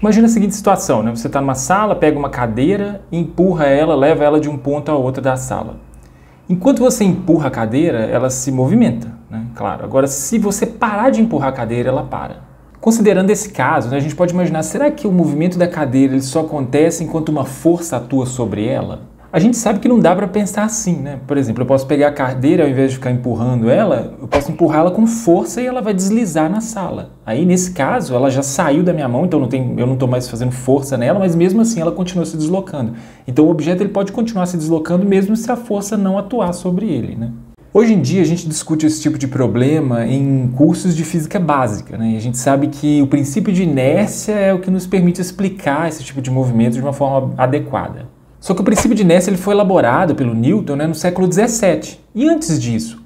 Imagina a seguinte situação, né? Você está numa sala, pega uma cadeira, empurra ela, leva ela de um ponto a outro da sala. Enquanto você empurra a cadeira, ela se movimenta, né? Claro. Agora, se você parar de empurrar a cadeira, ela para. Considerando esse caso, né, a gente pode imaginar, será que o movimento da cadeira ele só acontece enquanto uma força atua sobre ela? A gente sabe que não dá para pensar assim, né? Por exemplo, eu posso pegar a cadeira, ao invés de ficar empurrando ela, eu posso empurrá-la com força e ela vai deslizar na sala. Aí, nesse caso, ela já saiu da minha mão, então eu não estou mais fazendo força nela, mas mesmo assim ela continua se deslocando. Então o objeto ele pode continuar se deslocando mesmo se a força não atuar sobre ele, né? Hoje em dia a gente discute esse tipo de problema em cursos de física básica, né? E a gente sabe que o princípio de inércia é o que nos permite explicar esse tipo de movimento de uma forma adequada. Só que o princípio de inércia ele foi elaborado pelo Newton, né, no século XVII. E antes disso,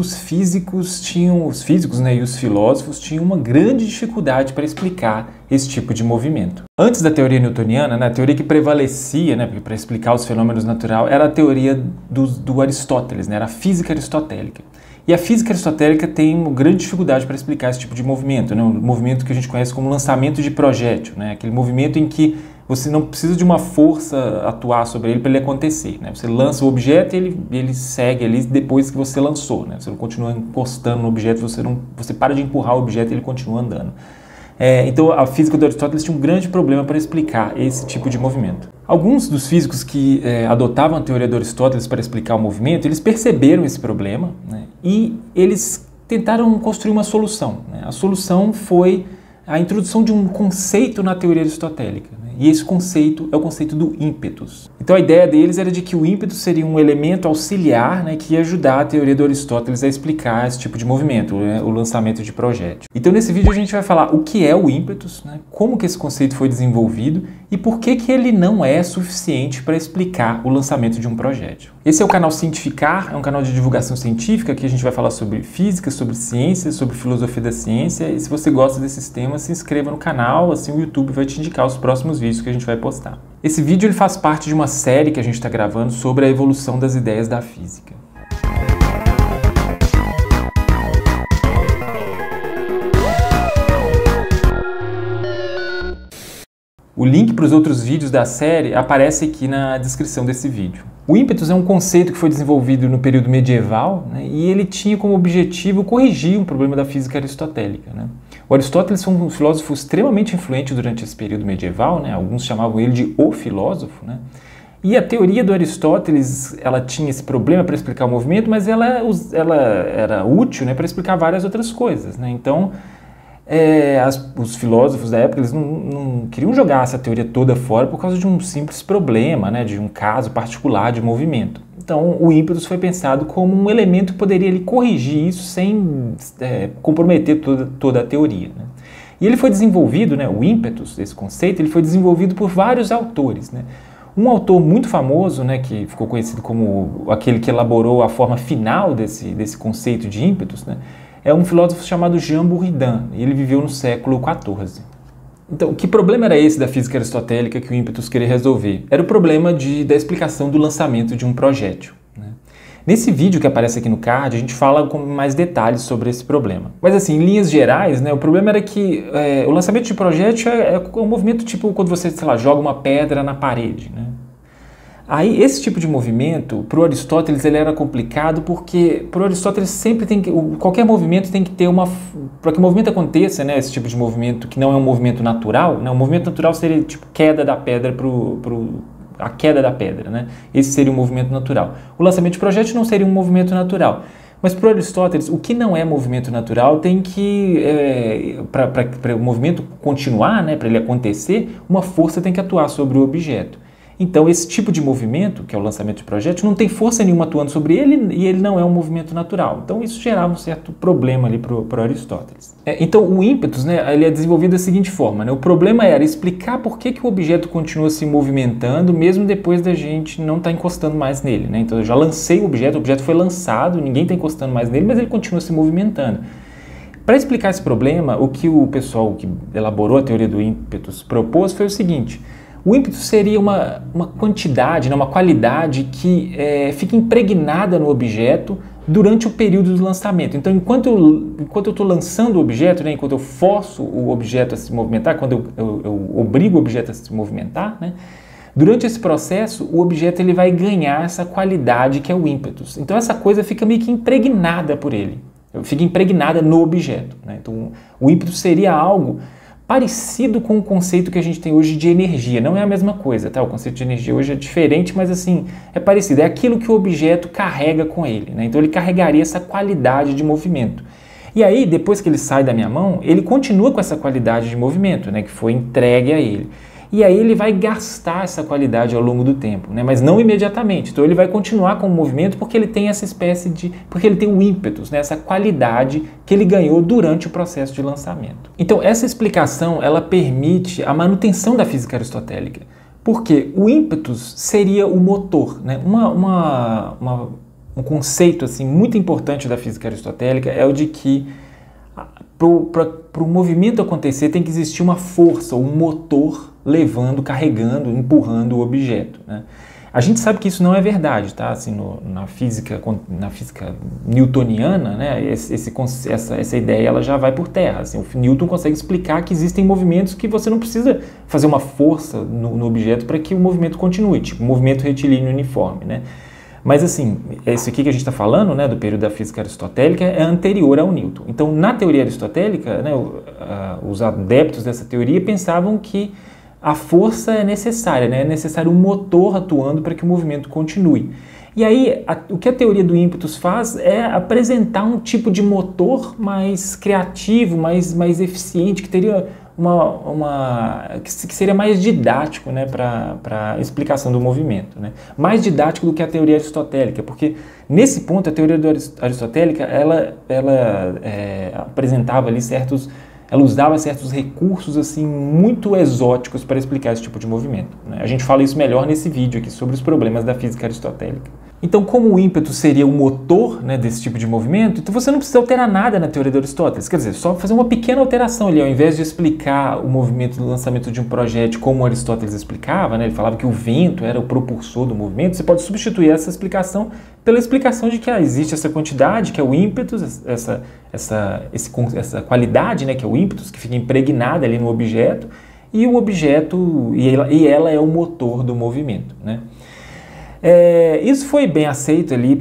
os físicos, né, e os filósofos tinham uma grande dificuldade para explicar esse tipo de movimento. Antes da teoria newtoniana, né, a teoria que prevalecia, né, para explicar os fenômenos naturais era a teoria do Aristóteles, né, era a física aristotélica. E a física aristotélica tem uma grande dificuldade para explicar esse tipo de movimento, né, um movimento que a gente conhece como lançamento de projétil, né, aquele movimento em que você não precisa de uma força atuar sobre ele para ele acontecer, né? Você lança o objeto e ele segue ali depois que você lançou, né? Você não continua encostando no objeto, você para de empurrar o objeto e ele continua andando. Então a física do Aristóteles tinha um grande problema para explicar esse tipo de movimento. Alguns dos físicos que adotavam a teoria do Aristóteles para explicar o movimento, eles perceberam esse problema, né? E eles tentaram construir uma solução, né? A solução foi a introdução de um conceito na teoria aristotélica, né? E esse conceito é o conceito do ímpetus. Então a ideia deles era de que o ímpetus seria um elemento auxiliar, né, que ia ajudar a teoria do Aristóteles a explicar esse tipo de movimento, né, o lançamento de projétil. Então nesse vídeo a gente vai falar o que é o ímpetus, né, como que esse conceito foi desenvolvido e por que ele não é suficiente para explicar o lançamento de um projétil. Esse é o canal Cientificar, é um canal de divulgação científica que a gente vai falar sobre física, sobre ciência, sobre filosofia da ciência, e se você gosta desses temas, se inscreva no canal, assim o YouTube vai te indicar os próximos vídeos que a gente vai postar. Esse vídeo ele faz parte de uma série que a gente está gravando sobre a evolução das ideias da física. O link para os outros vídeos da série aparece aqui na descrição desse vídeo. O ímpetus é um conceito que foi desenvolvido no período medieval, né, e ele tinha como objetivo corrigir um problema da física aristotélica, né? O Aristóteles foi um filósofo extremamente influente durante esse período medieval, né? Alguns chamavam ele de o filósofo, né? E a teoria do Aristóteles, ela tinha esse problema para explicar o movimento, mas ela era útil, né, para explicar várias outras coisas, né? Então, os filósofos da época eles não queriam jogar essa teoria toda fora por causa de um simples problema, né, de um caso particular de movimento. Então, o ímpetus foi pensado como um elemento que poderia ele, corrigir isso sem comprometer toda a teoria, né? E ele foi desenvolvido, né, o ímpetus, esse conceito, ele foi desenvolvido por vários autores, né? Um autor muito famoso, né, que ficou conhecido como aquele que elaborou a forma final desse conceito de ímpetus, né, é um filósofo chamado Jean Buridan, e ele viveu no século XIV. Então, que problema era esse da física aristotélica que o ímpetus queria resolver? Era o problema da explicação do lançamento de um projétil, né? Nesse vídeo que aparece aqui no card, a gente fala com mais detalhes sobre esse problema. Mas assim, em linhas gerais, né, o problema era que o lançamento de projétil é um movimento tipo quando você, sei lá, joga uma pedra na parede, né? Aí, esse tipo de movimento, para o Aristóteles, ele era complicado porque, para o Aristóteles, sempre qualquer movimento tem que ter para que o movimento aconteça, né, esse tipo de movimento que não é um movimento natural, né, um movimento natural seria tipo queda da pedra a queda da pedra, né, esse seria um movimento natural. O lançamento de projétil não seria um movimento natural. Mas para Aristóteles, o que não é movimento natural tem que, para o movimento continuar, né, para ele acontecer, uma força tem que atuar sobre o objeto. Então, esse tipo de movimento, que é o lançamento de projétil, não tem força nenhuma atuando sobre ele e ele não é um movimento natural. Então, isso gerava um certo problema ali para o Aristóteles. Então, o ímpetus, né, ele é desenvolvido da seguinte forma, né? O problema era explicar por que o objeto continua se movimentando mesmo depois da gente não estar encostando mais nele, né? Então, eu já lancei o objeto foi lançado, ninguém está encostando mais nele, mas ele continua se movimentando. Para explicar esse problema, o que o pessoal que elaborou a teoria do ímpetus propôs foi o seguinte: o ímpetus seria uma quantidade, né, uma qualidade que fica impregnada no objeto durante o período do lançamento. Então, enquanto eu estou lançando o objeto, né, enquanto eu forço o objeto a se movimentar, quando eu obriga o objeto a se movimentar, né? Durante esse processo, o objeto ele vai ganhar essa qualidade que é o ímpetus. Então essa coisa fica meio que impregnada por ele, fica impregnada no objeto, né? Então o ímpetus seria algo parecido com o conceito que a gente tem hoje de energia. Não é a mesma coisa, tá? O conceito de energia hoje é diferente, mas assim, é parecido. É aquilo que o objeto carrega com ele, né? Então ele carregaria essa qualidade de movimento. E aí, depois que ele sai da minha mão, ele continua com essa qualidade de movimento, né? Que foi entregue a ele. E aí ele vai gastar essa qualidade ao longo do tempo, né? Mas não imediatamente. Então ele vai continuar com o movimento porque ele tem essa espécie de... porque ele tem o ímpetus, né? Essa qualidade que ele ganhou durante o processo de lançamento. Então essa explicação, ela permite a manutenção da física aristotélica. Porque o ímpetus seria o motor, né? Um conceito assim, muito importante da física aristotélica é o de que para o movimento acontecer tem que existir uma força, um motor levando, carregando, empurrando o objeto, né? A gente sabe que isso não é verdade, tá? Assim, na física newtoniana, né? Essa ideia ela já vai por terra. Assim, o Newton consegue explicar que existem movimentos que você não precisa fazer uma força no objeto para que o movimento continue, tipo o movimento retilíneo uniforme, né? Mas assim, esse aqui que a gente está falando, né, do período da física aristotélica, é anterior ao Newton. Então, na teoria aristotélica, né, os adeptos dessa teoria pensavam que a força é necessária, né, é necessário um motor atuando para que o movimento continue. E aí, o que a teoria do ímpetus faz é apresentar um tipo de motor mais criativo, mais eficiente, que teria que seria mais didático, né, para a explicação do movimento, né? Mais didático do que a teoria aristotélica, porque nesse ponto a teoria aristotélica ela apresentava ali ela usava certos recursos assim muito exóticos para explicar esse tipo de movimento, né? A gente fala isso melhor nesse vídeo aqui sobre os problemas da física aristotélica. Então, como o ímpeto seria o motor, né, desse tipo de movimento, então você não precisa alterar nada na teoria de Aristóteles. Quer dizer, só fazer uma pequena alteração ali, ao invés de explicar o movimento do lançamento de um projétil como Aristóteles explicava, né, ele falava que o vento era o propulsor do movimento, você pode substituir essa explicação pela explicação de que existe essa quantidade, que é o ímpetus, essa qualidade, né, que é o ímpetus, que fica impregnada ali no objeto, e o objeto, e ela é o motor do movimento, né? Isso foi bem aceito ali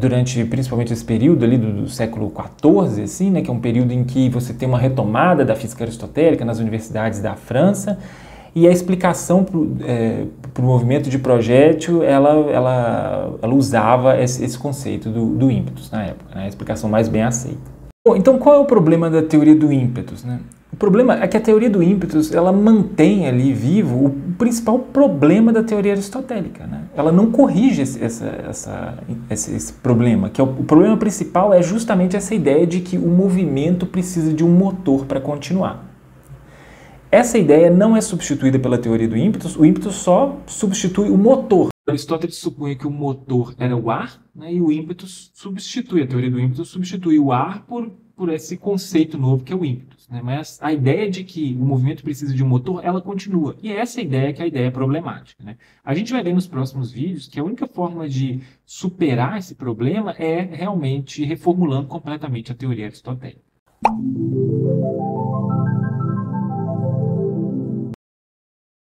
durante principalmente esse período ali do século XIV, assim, né, que é um período em que você tem uma retomada da física aristotélica nas universidades da França, e a explicação para o movimento de projétil, ela usava esse conceito do ímpetus na época, né, a explicação mais bem aceita. Bom, então qual é o problema da teoria do ímpetus, né? O problema é que a teoria do ímpetus, ela mantém ali vivo o principal problema da teoria aristotélica, né? Ela não corrige esse problema, que é o problema principal é justamente essa ideia de que o movimento precisa de um motor para continuar. Essa ideia não é substituída pela teoria do ímpetus, o ímpetus só substitui o motor. Aristóteles supunha que o motor era o ar, né, e o ímpetus a teoria do ímpetus substitui o ar por esse conceito novo que é o ímpetus, né? Mas a ideia de que o movimento precisa de um motor, ela continua. E essa ideia que é a ideia problemática, né? A gente vai ver nos próximos vídeos que a única forma de superar esse problema é realmente reformulando completamente a teoria aristotélica.